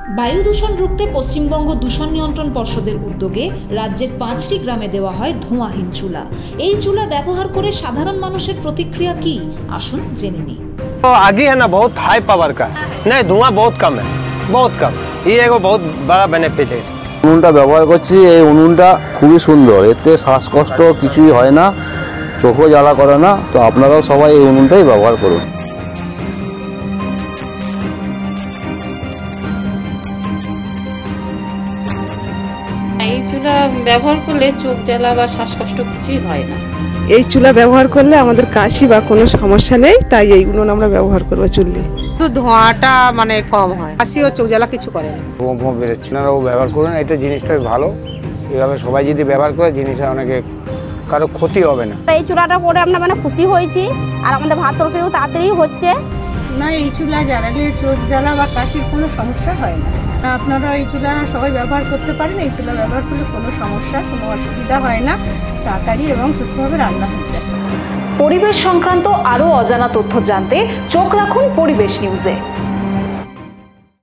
বায়ু দূষণ রুখতে পশ্চিমবঙ্গ দূষণ নিয়ন্ত্রণ পর্ষদের উদ্যোগে রাজ্যের 5টি গ্রামে দেওয়া হয় ধোঁয়াহীন চুলা। এই চুলা ব্যবহার করে সাধারণ মানুষের প্রতিক্রিয়া কি, আসুন জেনে নিই। तो आगे है ना, बहुत हाई पावर का है, नहीं धुआं बहुत कम है, बहुत कम। ये एक बहुत बड़ा बेनिफिट है। উনুনটা ব্যবহার করছি, এই উনুনটা খুবই সুন্দর, এতে শ্বাসকষ্ট কিছুই হয় না, চোখও জ্বালা করে না। তো আপনারাও সবাই এই উনুনটাই ব্যবহার করুন। এই চুলা ব্যবহার করলে চোখ জ্বালা বা শ্বাসকষ্ট কিছুই হয় না। এই চুলা ব্যবহার করলে আমাদের কাশি বা কোনো সমস্যা নেই, তাই এই উনুন আমরা ব্যবহার করবো। চুল্লি তো ধোঁয়াটা মানে কম হয়, কাশি ও চোখ জ্বালা কিছু করে না। ধোঁয়া বেরোচ্ছে না, ও ব্যবহার করুন, এটা জিনিসটাই ভালো। এভাবে সবাই যদি ব্যবহার করে জিনিসটা অনেকে কারো ক্ষতি হবে না। এই চুলাটা পরে আমরা মানে খুশি হয়েছি, আর আমাদের ভাত তরকারিও তাড়াতাড়ি হচ্ছে না। এই চুলা জ্বালালে চোখ জ্বালা বা কাশির কোনো সমস্যা হয় না। আপনারা এই চুলা সবাই ব্যবহার করতে পারেন। এই চুলা ব্যবহার করলে কোনো সমস্যা, কোনো অসুবিধা হয় না, তাড়াতাড়ি এবং সুস্থভাবে রান্না হয়ে যায়। পরিবেশ সংক্রান্ত আরও অজানা তথ্য জানতে চোখ রাখুন পরিবেশ নিউজে।